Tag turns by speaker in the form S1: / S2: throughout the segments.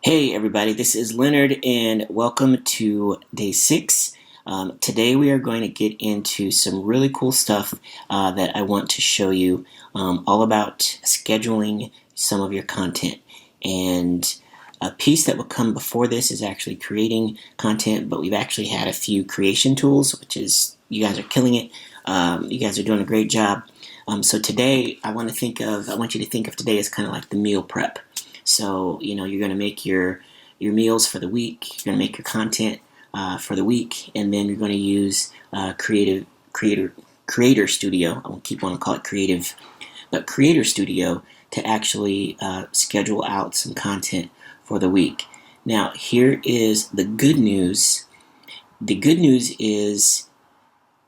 S1: Hey everybody, this is Leonard and welcome to day 6. Today we are going to get into some really cool stuff that I want to show you all about scheduling some of your content. And a piece that will come before this is actually creating content, but we've actually had a few creation tools, which is, you guys are killing it. You guys are doing a great job. So today I want you to think of today as kind of like the meal prep. So, you're going to make your meals for the week. You're going to make your content for the week, and then you're going to use Creator Studio. I won't keep on to call it Creative, but Creator Studio to actually schedule out some content for the week. Now, here is the good news. The good news is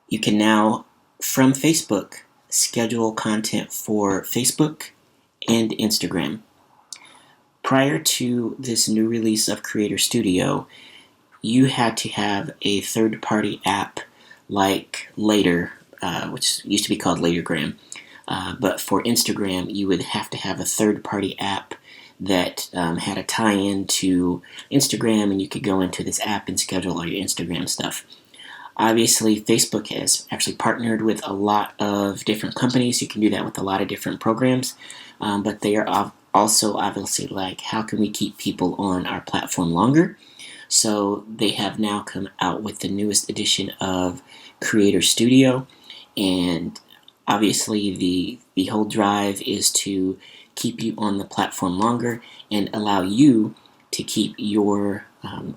S1: you can now, from Facebook, schedule content for Facebook and Instagram. Prior to this new release of Creator Studio, you had to have a third-party app like Later, which used to be called Latergram. But for Instagram, you would have to have a third-party app that had a tie-in to Instagram, and you could go into this app and schedule all your Instagram stuff. Obviously, Facebook has actually partnered with a lot of different companies. You can do that with a lot of different programs, but they are also obviously like, how can we keep people on our platform longer? So they have now come out with the newest edition of Creator Studio, and obviously the whole drive is to keep you on the platform longer and allow you to keep your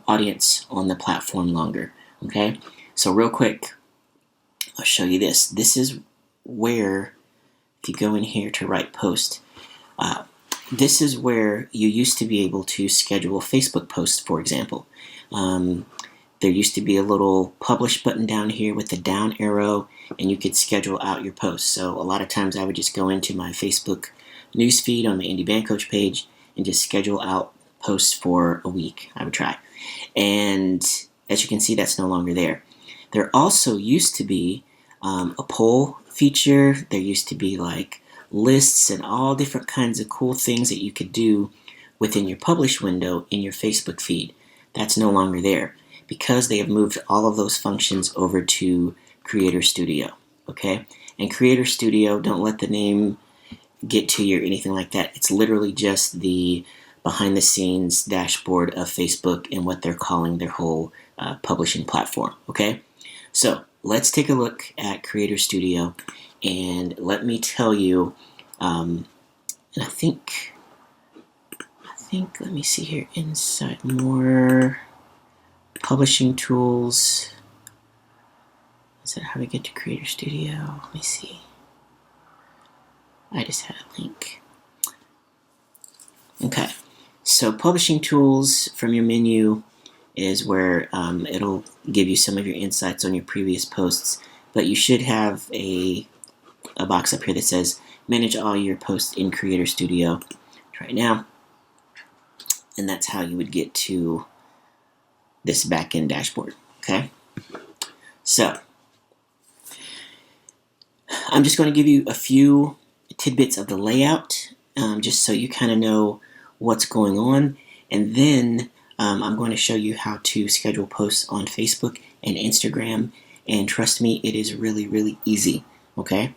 S1: audience on the platform longer. Okay, so real quick, I'll show you this. This is where, if you go in here to write post, this is where you used to be able to schedule Facebook posts, for example. There used to be a little publish button down here with the down arrow, and you could schedule out your posts. So a lot of times I would just go into my Facebook newsfeed on the Indie Band Coach page and just schedule out posts for a week. I would try. And as you can see, that's no longer there. There also used to be a poll feature. There used to be like lists and all different kinds of cool things that you could do within your publish window in your Facebook feed. That's no longer there because they have moved all of those functions over to Creator Studio. Okay? And Creator Studio, don't let the name get to you or anything like that. It's literally just the behind the scenes dashboard of Facebook and what they're calling their whole publishing platform. Okay? So let's take a look at Creator Studio. And let me tell you, and I think, let me see here, inside more publishing tools. Is that how we get to Creator Studio? Let me see. I just had a link. Okay, so publishing tools from your menu is where it'll give you some of your insights on your previous posts, but you should have a box up here that says manage all your posts in Creator Studio right now, and that's how you would get to this back-end dashboard. Okay, so I'm just going to give you a few tidbits of the layout, just so you kind of know what's going on, and then I'm going to show you how to schedule posts on Facebook and Instagram, and trust me, it is really, really easy. Okay.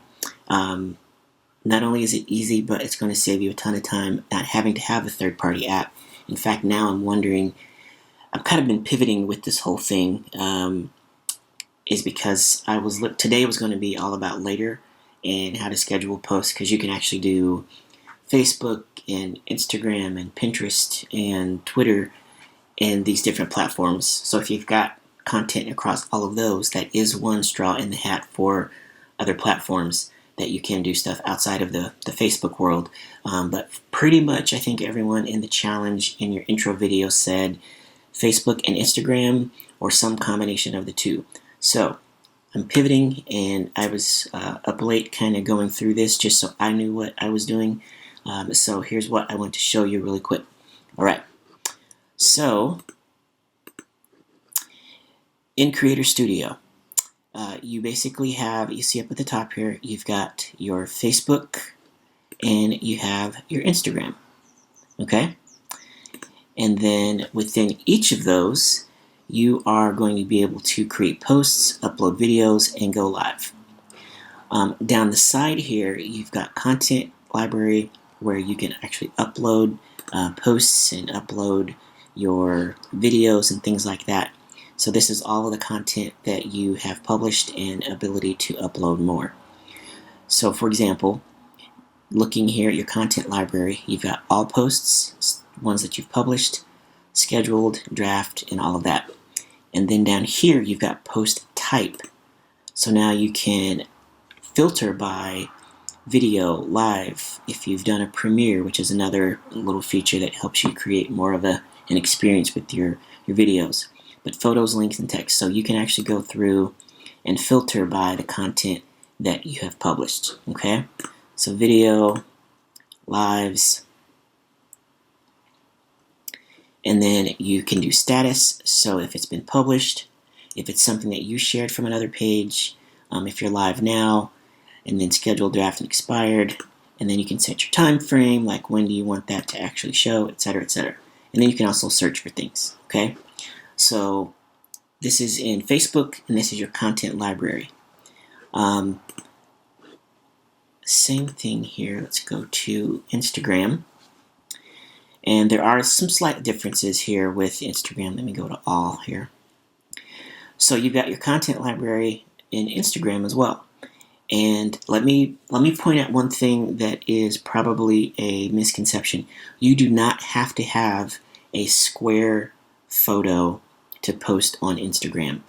S1: Not only is it easy, but it's going to save you a ton of time not having to have a third-party app. In fact, now I'm wondering, I've kind of been pivoting with this whole thing, is because today was going to be all about Later and how to schedule posts, because you can actually do Facebook and Instagram and Pinterest and Twitter and these different platforms. So if you've got content across all of those, that is one straw in the hat for other platforms that you can do stuff outside of the Facebook world. But pretty much I think everyone in the challenge in your intro video said Facebook and Instagram or some combination of the two. So I'm pivoting, and I was up late kind of going through this just so I knew what I was doing. So here's what I want to show you really quick. All right. So in Creator Studio, you basically have, you see up at the top here, you've got your Facebook and you have your Instagram. Okay? And then within each of those, you are going to be able to create posts, upload videos, and go live. Down the side here, you've got content library where you can actually upload posts and upload your videos and things like that. So this is all of the content that you have published and ability to upload more. So for example, looking here at your content library, you've got all posts, ones that you've published, scheduled, draft, and all of that. And then down here, you've got post type. So now you can filter by video, live, if you've done a premiere, which is another little feature that helps you create more of an experience with your videos. But photos, links, and text. So you can actually go through and filter by the content that you have published. Okay? So video, lives, and then you can do status. So if it's been published, if it's something that you shared from another page, if you're live now, and then scheduled, draft, and expired, and then you can set your time frame, like when do you want that to actually show, etc., etc. And then you can also search for things. Okay, so this is in Facebook, and this is your content library. Same thing here. Let's go to Instagram. And there are some slight differences here with Instagram. Let me go to all here. So you've got your content library in Instagram as well. And let me point out one thing that is probably a misconception. You do not have to have a square photo to post on Instagram.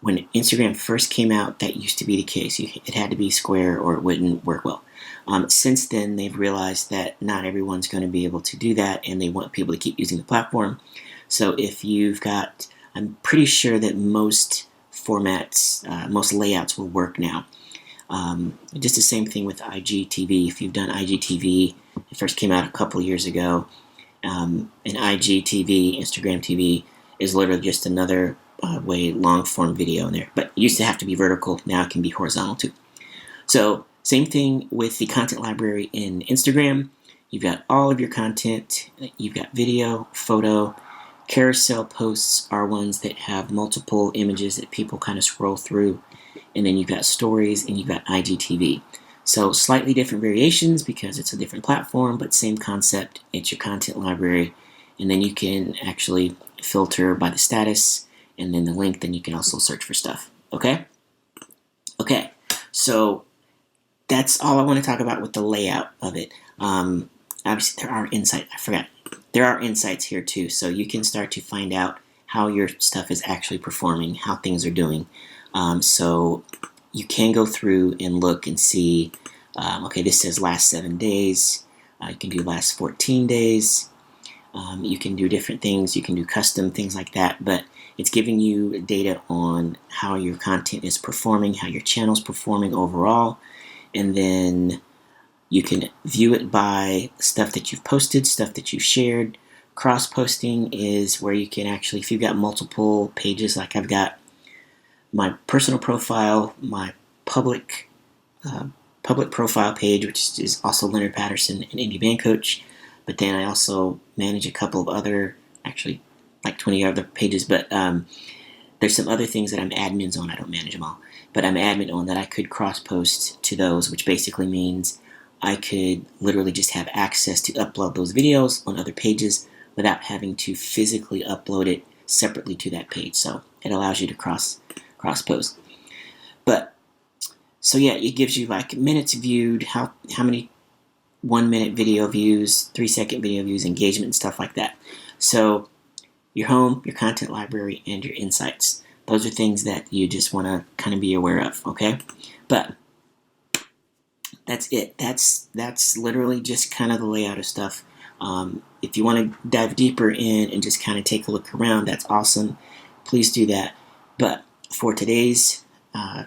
S1: When Instagram first came out, that used to be the case. It had to be square or it wouldn't work well. Since then, they've realized that not everyone's going to be able to do that, and they want people to keep using the platform. So if you've got, I'm pretty sure that most formats, most layouts will work now. Just the same thing with IGTV. If you've done IGTV, it first came out a couple years ago. And IGTV, Instagram TV, is literally just another way long form video in there. But it used to have to be vertical. Now it can be horizontal too. So same thing with the content library in Instagram. You've got all of your content. You've got video, photo. Carousel posts are ones that have multiple images that people kind of scroll through. And then you've got stories and you've got IGTV. So slightly different variations because it's a different platform, but same concept. It's your content library. And then you can actually filter by the status and then the link. Then you can also search for stuff. Okay? Okay. So that's all I want to talk about with the layout of it. Obviously, there are insights. I forgot. There are insights here too. So you can start to find out how your stuff is actually performing, how things are doing. So you can go through and look and see, okay, this says last 7 days. You can do last 14 days. You can do different things. You can do custom things like that. But it's giving you data on how your content is performing, how your channel is performing overall. And then you can view it by stuff that you've posted, stuff that you've shared. Cross-posting is where you can actually, if you've got multiple pages, like I've got my personal profile, my public profile page, which is also Leonard Patterson, an indie band coach. But then I also manage a couple of other, actually like 20 other pages. But there's some other things that I'm admins on. I don't manage them all. But I'm admin on that I could cross-post to those, which basically means I could literally just have access to upload those videos on other pages without having to physically upload it separately to that page. So it allows you to cross-post. But so yeah, it gives you like minutes viewed, how many 1 minute video views, 3 second video views, engagement, and stuff like that. So your home, your content library, and your insights. Those are things that you just want to kind of be aware of, okay? But that's it. That's literally just kind of the layout of stuff. If you want to dive deeper in and just kind of take a look around, that's awesome. Please do that. But for today's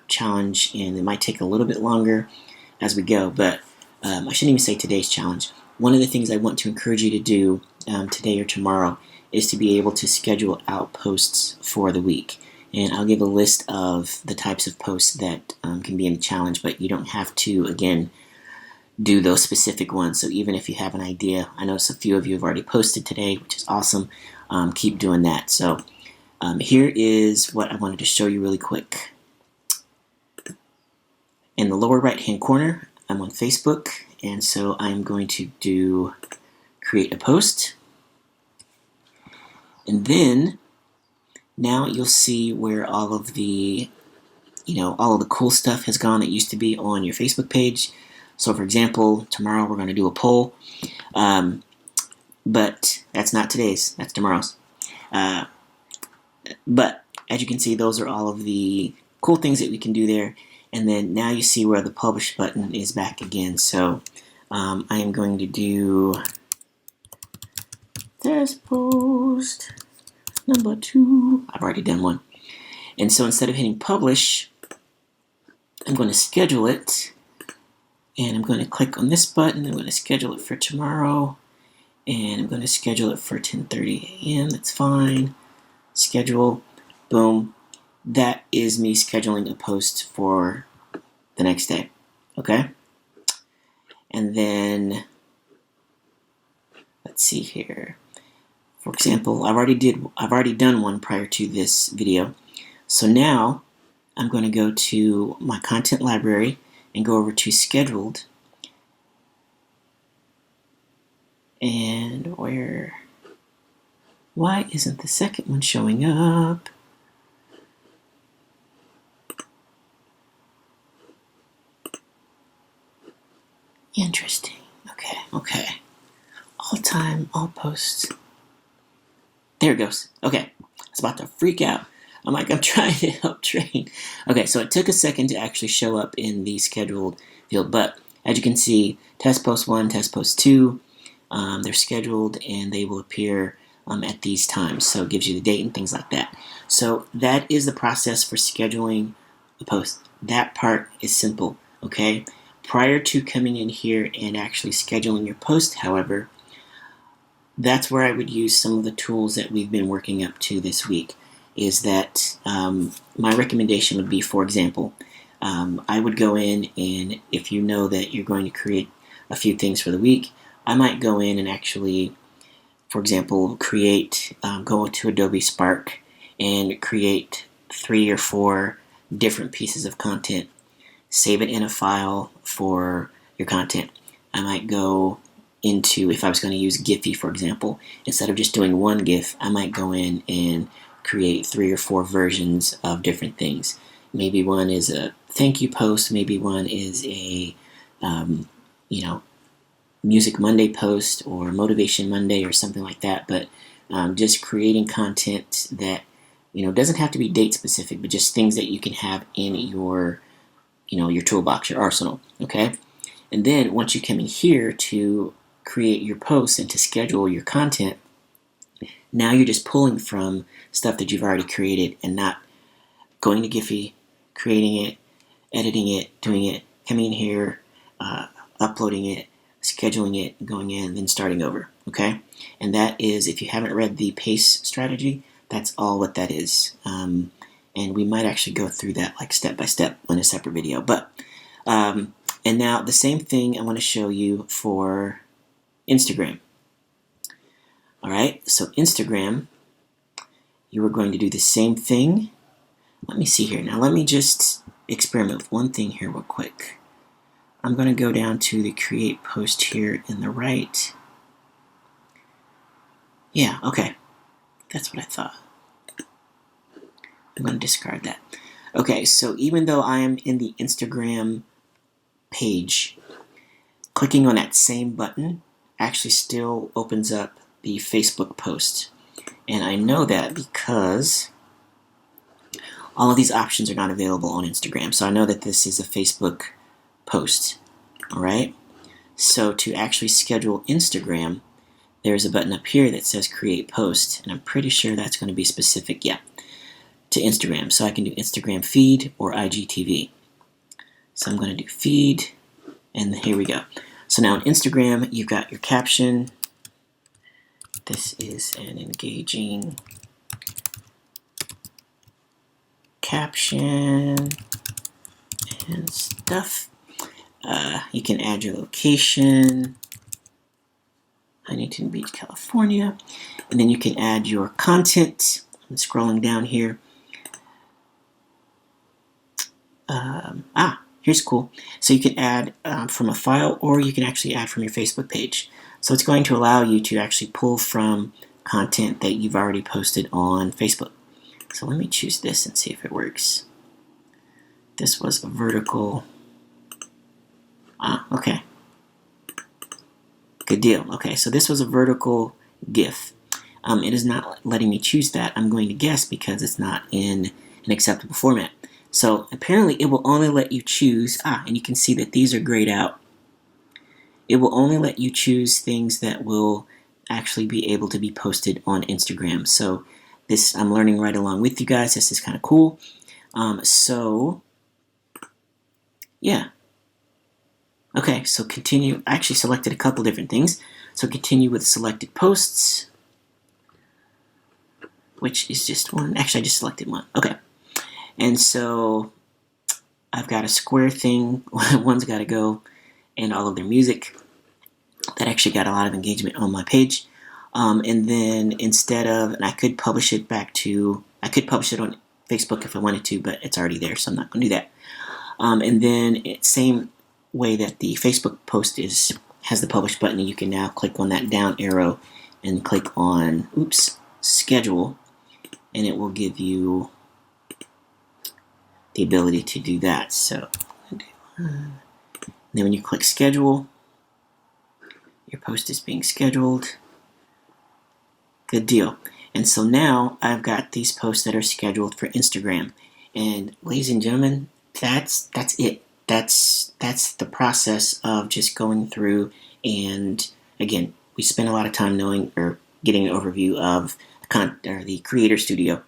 S1: challenge, and it might take a little bit longer as we go, but I shouldn't even say today's challenge. One of the things I want to encourage you to do today or tomorrow is to be able to schedule out posts for the week. And I'll give a list of the types of posts that can be in the challenge, but you don't have to, again, do those specific ones. So even if you have an idea, I notice a few of you have already posted today, which is awesome. Keep doing that. So here is what I wanted to show you really quick. In the lower right hand corner, I'm on Facebook, and so I'm going to do create a post. And then now you'll see where all of the cool stuff has gone that used to be on your Facebook page. So for example, tomorrow we're going to do a poll, but that's not today's, that's tomorrow's. But as you can see, those are all of the cool things that we can do there. And then now you see where the publish button is back again. So I am going to do test post number 2. I've already done one. And so instead of hitting publish, I'm going to schedule it. And I'm going to click on this button. I'm going to schedule it for tomorrow. And I'm going to schedule it for 10:30 a.m. That's fine. Schedule. Boom. That is me scheduling a post for the next day. Okay? And then, let's see here. For example, I've already done one prior to this video. So now I'm going to go to my content library and go over to scheduled. And why isn't the second one showing up? Interesting. Okay. All time, all posts. There it goes. Okay. I was about to freak out. I'm trying to help train. Okay, so it took a second to actually show up in the scheduled field, but as you can see, test post 1, test post 2, they're scheduled and they will appear at these times. So it gives you the date and things like that. So that is the process for scheduling a post. That part is simple, okay? Prior to coming in here and actually scheduling your post, however, that's where I would use some of the tools that we've been working up to this week. Is that my recommendation would be, for example, I would go in, and if you know that you're going to create a few things for the week, I might go in and actually, for example, go to Adobe Spark and create 3 or 4 different pieces of content. Save it in a file for your content. I might go into, if I was going to use Giphy, for example, instead of just doing one GIF, I might go in and create 3 or 4 versions of different things. Maybe one is a thank you post, maybe one is a Music Monday post or Motivation Monday or something like that, but just creating content that doesn't have to be date specific, but just things that you can have in your toolbox, your arsenal, okay? And then once you come in here to create your posts and to schedule your content, now you're just pulling from stuff that you've already created and not going to Giphy, creating it, editing it, doing it, coming in here, uploading it, scheduling it, going in, then starting over, okay? And that is, if you haven't read the PACE strategy, that's all what that is. And we might actually go through that like step by step in a separate video. But and now the same thing I want to show you for Instagram. All right, so Instagram, you are going to do the same thing. Let me see here. Now let me just experiment with one thing here real quick. I'm going to go down to the create post here in the right. Yeah, okay. That's what I thought. I'm going to discard that. Okay, so even though I am in the Instagram page, clicking on that same button actually still opens up the Facebook post. And I know that because all of these options are not available on Instagram. So I know that this is a Facebook post. All right. So to actually schedule Instagram, there's a button up here that says create post. And I'm pretty sure that's going to be specific, yeah, to Instagram. So I can do Instagram feed or IGTV. So I'm going to do feed. And here we go. So now on Instagram, you've got your caption. This is an engaging caption and stuff. You can add your location, Huntington Beach, California, and then you can add your content. I'm scrolling down here. Here's cool. So you can add from a file, or you can actually add from your Facebook page. So it's going to allow you to actually pull from content that you've already posted on Facebook. So let me choose this and see if it works. This was a vertical. Okay. Good deal. Okay, so this was a vertical GIF. It is not letting me choose that. I'm going to guess because it's not in an acceptable format. So apparently it will only let you choose, and you can see that these are grayed out. It will only let you choose things that will actually be able to be posted on Instagram. So this, I'm learning right along with you guys. This is kind of cool. Yeah. Okay, so continue. I actually selected a couple different things. So continue with selected posts, which is just one. Actually, I just selected one. Okay. And so I've got a square thing. One's got to go, and all of their music. That actually got a lot of engagement on my page. And then instead of, and I could publish it I could publish it on Facebook if I wanted to, but it's already there, so I'm not going to do that. And then same way that the Facebook post has the publish button, and you can now click on that down arrow and click on, schedule, and it will give you the ability to do that. So then when you click schedule, your post is being scheduled. Good deal. And so now I've got these posts that are scheduled for Instagram. And ladies and gentlemen, that's it. That's the process of just going through, and again, we spend a lot of time knowing or getting an overview of the Creator Studio.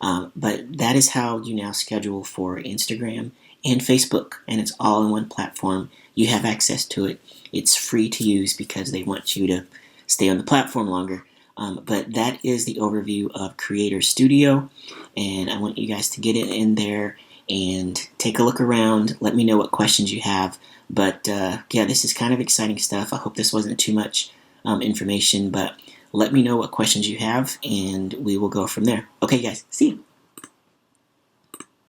S1: But that is how you now schedule for Instagram and Facebook, and it's all in one platform. You have access to it. It's free to use because they want you to stay on the platform longer. But that is the overview of Creator Studio, and I want you guys to get it in there and take a look around. Let me know what questions you have. But yeah, this is kind of exciting stuff. I hope this wasn't too much information, but let me know what questions you have, and we will go from there. Okay, guys, see you.